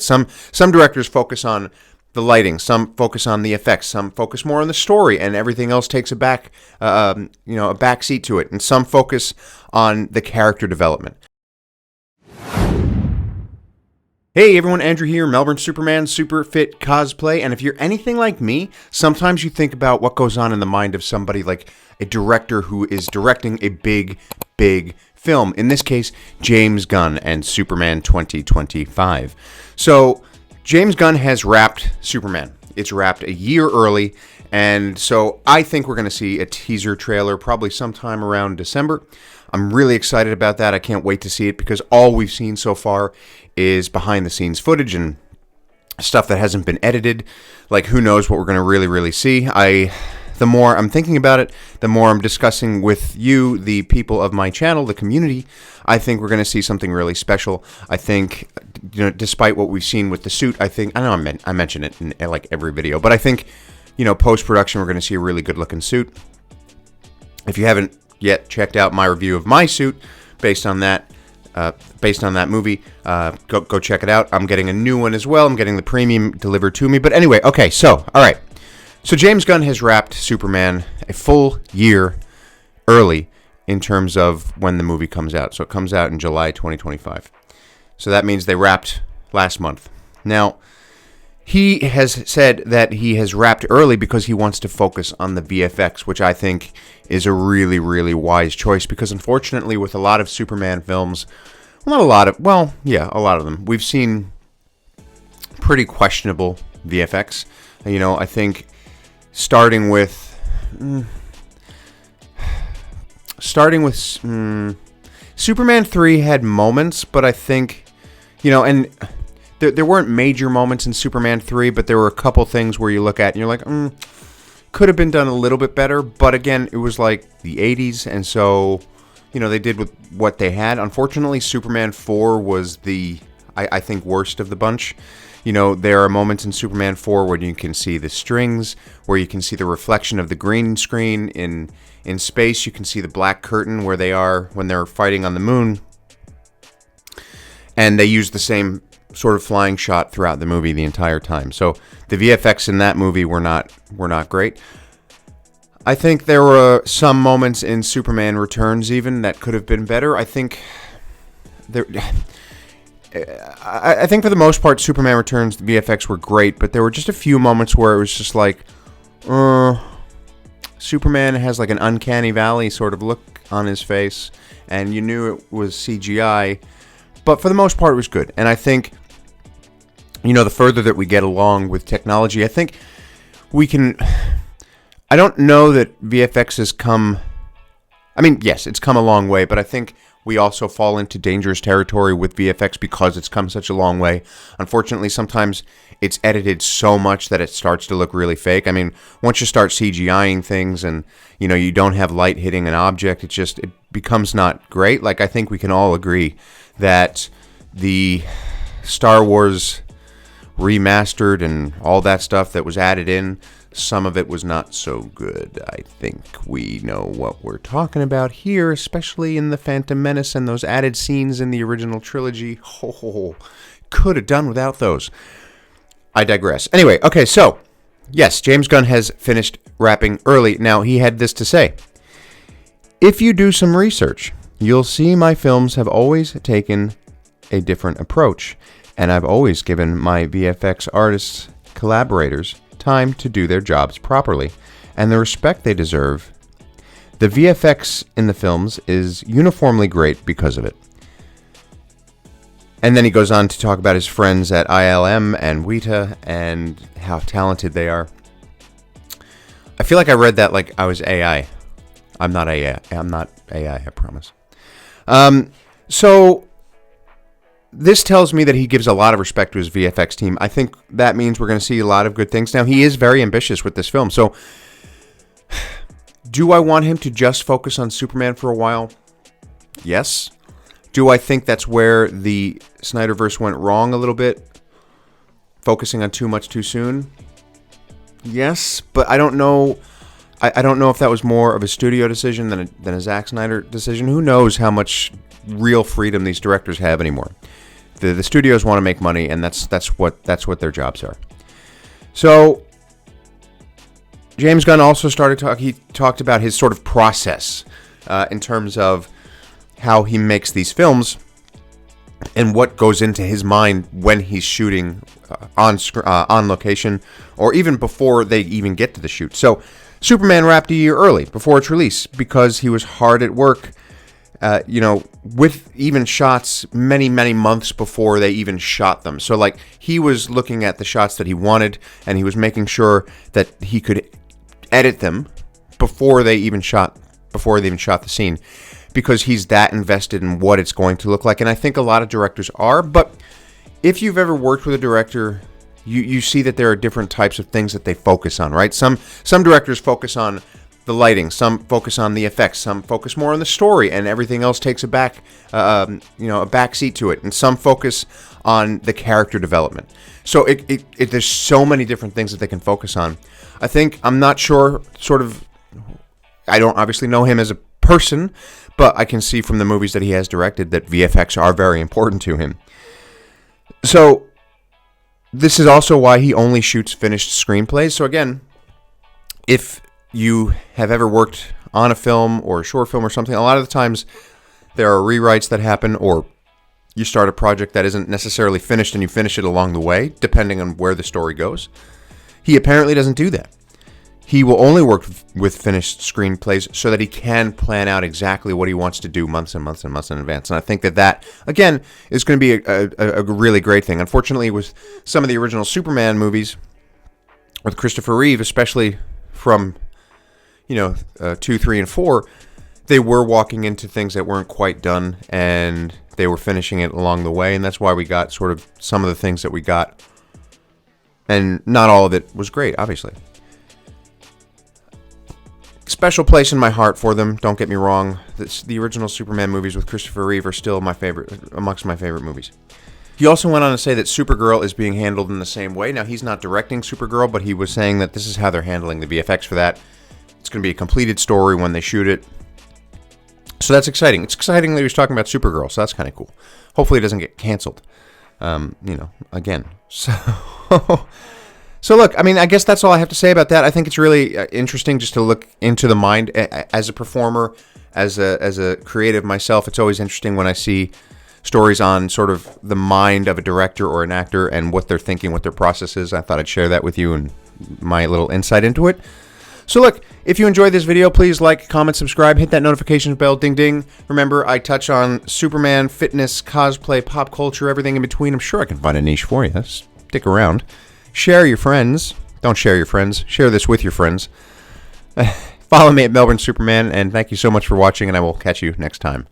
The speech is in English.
Some directors focus on the lighting, some focus on the effects, some focus more on the story, and everything else takes a back seat to it, and some focus on the character development. Hey everyone, Andrew here, Melbourne Superman, Super Fit Cosplay, and if you're anything like me, sometimes you think about what goes on in the mind of somebody like a director who is directing a big film. In this case, James Gunn and Superman 2025. So, James Gunn has wrapped Superman. It's wrapped a year early, and so I think we're going to see a teaser trailer probably sometime around December. I'm really excited about that. I can't wait to see it because all we've seen so far is behind-the-scenes footage and stuff that hasn't been edited. Like, who knows what we're going to really see. The more I'm thinking about it, the more I'm discussing with you, the people of my channel, the community, I think we're going to see something really special. I think, despite what we've seen with the suit, I mention it in like every video, but I think, post-production, we're going to see a really good-looking suit. If you haven't yet checked out my review of my suit based on that movie, go check it out. I'm getting a new one as well. I'm getting the premium delivered to me. But anyway, okay, all right. So James Gunn has wrapped Superman a full year early in terms of when the movie comes out. So it comes out in July 2025. So that means they wrapped last month. Now, he has said that he has wrapped early because he wants to focus on the VFX, which I think is a really wise choice because unfortunately with a lot of Superman films, a lot of them, we've seen pretty questionable VFX. I think starting with Superman 3 had moments, but I think, and there weren't major moments in Superman 3, but there were a couple things where you look at and you're like, could have been done a little bit better, but again, it was like the 80s, and so, they did with what they had. Unfortunately, Superman 4 was I think, worst of the bunch. There are moments in Superman 4 where you can see the strings, where you can see the reflection of the green screen in space. You can see the black curtain where they are when they're fighting on the moon. And they use the same sort of flying shot throughout the movie the entire time. So the VFX in that movie were not great. I think there were some moments in Superman Returns even that could have been better. I think for the most part, Superman Returns, the VFX were great, but there were just a few moments where it was just like, Superman has like an uncanny valley sort of look on his face, and you knew it was CGI, but for the most part, it was good. And I think, the further that we get along with technology, I think we can. I don't know that VFX has come. Yes, it's come a long way, but I think we also fall into dangerous territory with VFX because it's come such a long way. Unfortunately, sometimes it's edited so much that it starts to look really fake. Once you start CGIing things and, you don't have light hitting an object, it becomes not great. Like, I think we can all agree that the Star Wars remastered and all that stuff that was added in, some of it was not so good. I think we know what we're talking about here, especially in The Phantom Menace and those added scenes in the original trilogy. Could have done without those. I digress. Anyway, okay, so, yes, James Gunn has finished wrapping early. Now, he had this to say. If you do some research, you'll see my films have always taken a different approach, and I've always given my VFX artists, collaborators, time to do their jobs properly and the respect they deserve. The VFX in the films is uniformly great because of it. And then he goes on to talk about his friends at ILM and WITA and how talented they are. I feel like I read that like I was AI. I'm not AI. I promise. So this tells me that he gives a lot of respect to his VFX team. I think that means we're going to see a lot of good things. Now, he is very ambitious with this film. So, do I want him to just focus on Superman for a while? Yes. Do I think that's where the Snyderverse went wrong a little bit? Focusing on too much too soon? Yes, but I don't know. I don't know if that was more of a studio decision than a Zack Snyder decision. Who knows how much real freedom these directors have anymore. The studios want to make money, and that's what their jobs are. So James Gunn also he talked about his sort of process in terms of how he makes these films and what goes into his mind when he's shooting on location, or even before they even get to the shoot. So Superman wrapped a year early before its release because he was hard at work, with even shots many, many months before they even shot them. So, like, he was looking at the shots that he wanted, and he was making sure that he could edit them before they even shot the scene, because he's that invested in what it's going to look like. And I think a lot of directors are, but if you've ever worked with a director, you see that there are different types of things that they focus on, right? Some directors focus on the lighting, some focus on the effects, some focus more on the story, and everything else takes a back seat to it, and some focus on the character development. So there's so many different things that they can focus on. I'm not sure, I don't obviously know him as a person, but I can see from the movies that he has directed that VFX are very important to him. So this is also why he only shoots finished screenplays. So again, if you have ever worked on a film or a short film or something, a lot of the times there are rewrites that happen, or you start a project that isn't necessarily finished and you finish it along the way, depending on where the story goes. He apparently doesn't do that. He will only work with finished screenplays so that he can plan out exactly what he wants to do months and months and months in advance. And I think that again, is going to be a really great thing. Unfortunately, with some of the original Superman movies, with Christopher Reeve, especially from 2, 3, and 4, they were walking into things that weren't quite done, and they were finishing it along the way, and that's why we got sort of some of the things that we got. And not all of it was great, obviously. Special place in my heart for them, don't get me wrong. The original Superman movies with Christopher Reeve are still amongst my favorite movies. He also went on to say that Supergirl is being handled in the same way. Now, he's not directing Supergirl, but he was saying that this is how they're handling the VFX for that. It's going to be a completed story when they shoot it. So that's exciting. It's exciting that he was talking about Supergirl, so that's kind of cool. Hopefully it doesn't get canceled, again. So look, I guess that's all I have to say about that. I think it's really interesting just to look into the mind as a performer, as a creative myself. It's always interesting when I see stories on sort of the mind of a director or an actor and what they're thinking, what their process is. I thought I'd share that with you and my little insight into it. So look, if you enjoyed this video, please like, comment, subscribe, hit that notifications bell, ding ding. Remember, I touch on Superman, fitness, cosplay, pop culture, everything in between. I'm sure I can find a niche for you. Stick around. Share your friends. Don't share your friends. Share this with your friends. Follow me at Melbourne Superman, and thank you so much for watching, and I will catch you next time.